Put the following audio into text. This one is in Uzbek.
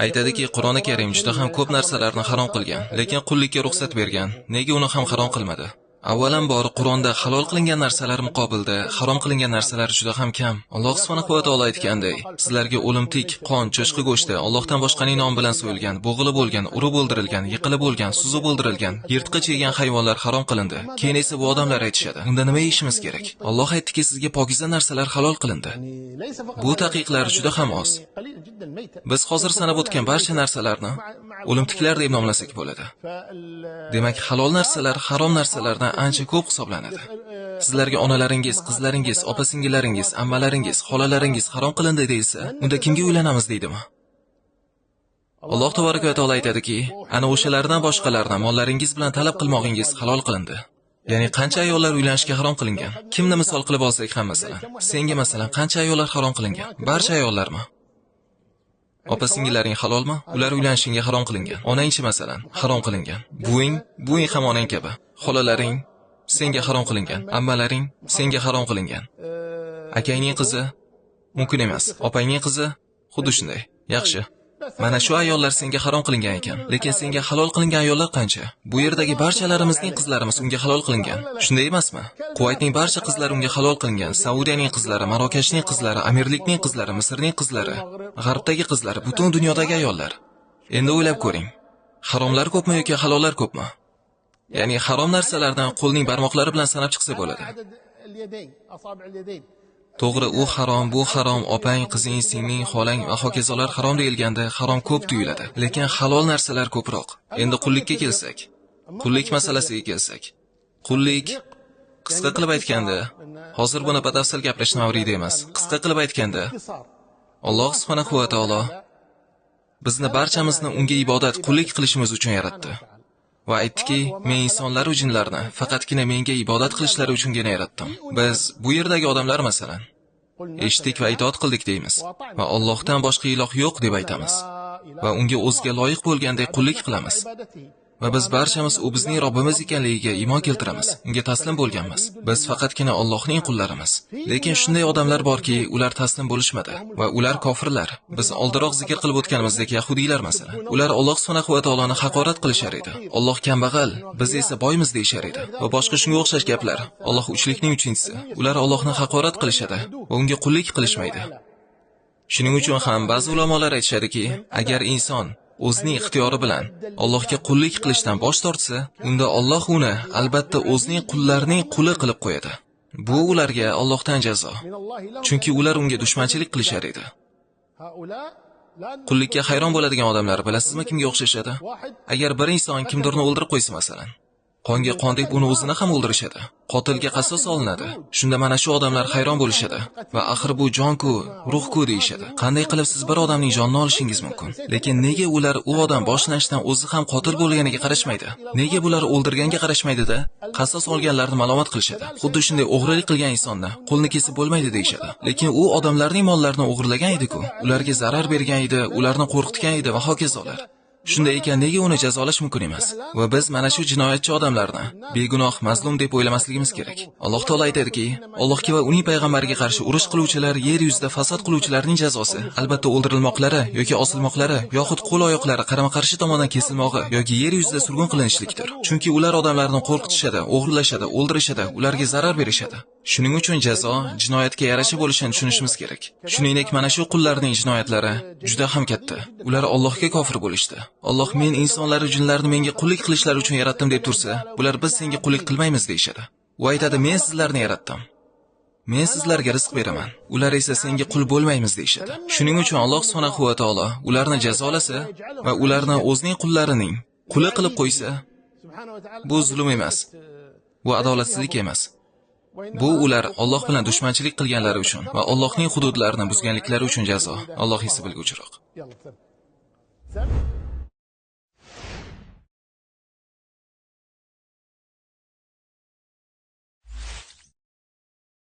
Aytadiki, Qur'oni Karim juda ham ko'p narsalarni harom qilgan, lekin qullikka ruxsat bergan. Nega uni ham harom qilmadi? Avvalambor Qur'onda halol qilingan narsalar muqobilda harom qilingan narsalar juda ham kam. Alloh subhanahu va taolo aytganday, sizlarga o'limtik, qon, cho'chqa go'shti Allohdan boshqaning nom bilan so'yilgan, bo'g'ilib bo'lgan, urib o'ldirilgan, yiqilib bo'lgan, suzib o'ldirilgan, yirtqich yegan hayvonlar harom qilindi. Keyin esa bu odamlar aytishadi, unda nima yeyishimiz kerak? Alloh aytdiki, sizga pokiza narsalar halol qilindi. Bu taqiqlar juda ham oz. Biz hozir sanab o'tgan barcha narsalarni o'limtiklar deb nomlasak bo'ladi. Demak, halol narsalar harom narsalardan ancha ko'p hisoblanadi. Sizlarga onalaringiz, qizlaringiz, opa-singillaringiz, ammalaringiz, xolalaringiz harom qilindi deyilsa, unda kimga uylanamiz deydimi? Alloh tabaraka va taolo aytadiki, ana o'shalardan boshqalarni mollaringiz bilan talab qilmoqingiz halol qilindi. Ya'ni qancha ayollar uylanishga harom qilingan? Kimni misol qilib olsak ham masalan, senga masalan qancha ayollar harom qilingan? Barcha ayollarmi? Opa-singillaring halolmi? Ular uylanishingga harom qilingan. Onangchi masalan, harom qilingan. Buving ham onang kabi. Xolalaring senga harom qilingan. Ammalaring senga harom qilingan. Akangning qizi mumkin emas. Opangning qizi xuddi shunday. Yaxshi. Mana shu ayollar senga harom qilingan ekan. Lekin senga halol qilingan ayollar qancha? Bu yerdagi barchalarimizning qizlarimiz unga halol qilingan. Shunday emasmi? Kuvaytning barcha qizlari unga halol qilingan. Saudiyaning qizlari, Marokashning qizlari, Amirlikning qizlari, Misrning qizlari, G'arbdagi qizlari, butun dunyodagi ayollar. Endi o'ylab ko'ring. Haromlar ko'pmi yoki halollar ko'pmi? Ya'ni harom narsalardan qo'lning barmoqlari bilan sanab chiqsa bo'ladi. To'g'ri, u harom, bu harom, opang, qizing, singling, xolang va hokazolar harom deyilganda harom ko'p tuyuladi. Lekin halol narsalar ko'proq. Endi qullikka kelsak, qullik masalasiga kelsak. Qullik, qisqa qilib aytganda, hozir buni batafsil gapirish mavridi emas. Qisqa qilib aytganda, Alloh subhanahu va taolo bizni barchamizni unga ibodat, qullik qilishimiz uchun yaratdi. Va aytdiki, men insonlar va jinlarni faqatgina menga ibodat qilishlari uchungina yaratdim. Biz bu yerdagi odamlar masalan, eshitdik va itoat qildik deymiz va Allohdan boshqa iloh yo'q deb aytamiz va unga o'ziga loyiq bo'lganday qullik qilamiz. Va biz barchamiz u bizning Robbimiz ekanligiga iymon keltiramiz, unga taslim bo'lganmiz. Biz faqatgina Allohning qullarimiz. Lekin shunday odamlar borki, ular taslim bo'lishmadi va ular kofirlar. Biz oldinroq zikr qilib o'tganimizdek yahudiylar masalan. Ular Alloh subhanahu va taoloni haqorat qilishar edi. Alloh kambag'al, biz esa boymiz deyshar edi. Va boshqa shunga o'xshash gaplar. Alloh uchlikning uchinchisi. Ular Allohni haqorat qilishadi va unga qullik qilishmaydi. Shuning uchun ham ba'zi ulamolar aytishadiki, agar inson o'zining ixtiyori bilan Allohga qullik qilishdan bosh tortsa, unda Alloh uni albatta o'zining qullarining quli qilib qo'yadi. Bu ularga Allohdan jazo. Chunki ular unga dushmanchilik qilishar edi. Qullikka hayron bo'ladigan odamlar bilasizmi kimga o'xshashadi? Agar bir inson kimdirni o'ldirib qo'ysa masalan, qonga qon deb uni o'zini ham o'ldirishadi. Qotilga qasos olinadi. Shunda mana shu odamlar hayron bo'lishadi va axir bu jon-ku, ruh-ku deyshadi. Qanday qilib siz bir odamning jonini olishingiz mumkin? Lekin nega ular u odam boshlashdan o'zi ham qotil bo'lganiga qarashmaydi? Nega bular o'ldirganga qarashmaydi-da, qasos olganlarni malomat qilishadi? Xuddi shunday o'g'rilik qilgan insonni qo'lni kesib bo'lmaydi deyshadi. Lekin u odamlarning mollarini o'g'irlagan edi-ku, ularga zarar bergan edi, ularni qo'rqitgan edi va hokazolar. Shunday ekan nega uni jazolash mumkin emas? Va biz mana shu jinoyatchi odamlarni begunoh, mazlum deb o'ylamasligimiz kerak. Alloh taolo aytadiki, Allohga va uning payg'ambariga qarshi urush qiluvchilar, yer yuzida fasod qiluvchilarning jazosi albatta o'ldirilmoqlari yoki osilmoqlari yoxud qo'l-oyoqlari qarama-qarshi tomondan kesilmog'i yoki yer yuzida surgun qilinishlikdir. Chunki ular odamlarni qo'rqitishadi, o'g'irlashadi, o'ldirishadi, ularga zarar berishadi. Shuning uchun jazo jinoyatga yarasha bo'lishini tushunishimiz kerak. Shuningdek, mana shu qullarning jinoyatlari juda ham katta. Ular Allohga kofir bo'lishdi. Alloh men insonlar va jinlarni menga qullik qilishlari uchun yaratdim deb tursa, bular biz senga qullik qilmaymiz deyshadi. U aytadi, men sizlarni yaratdim. Men sizlarga rizq beraman. Ular esa senga qul bo'lmaymiz deyshadi. Shuning uchun Alloh subhanahu va taolo ularni jazolasa va ularni o'zining qullarining quli qilib qo'ysa, bu zulm emas. Bu adolatsizlik emas. Bu ular Alloh bilan dushmanchilik qilganlari uchun va Allohning hududlarini buzganliklari uchun jazo. Alloh esa bilguvchiroq.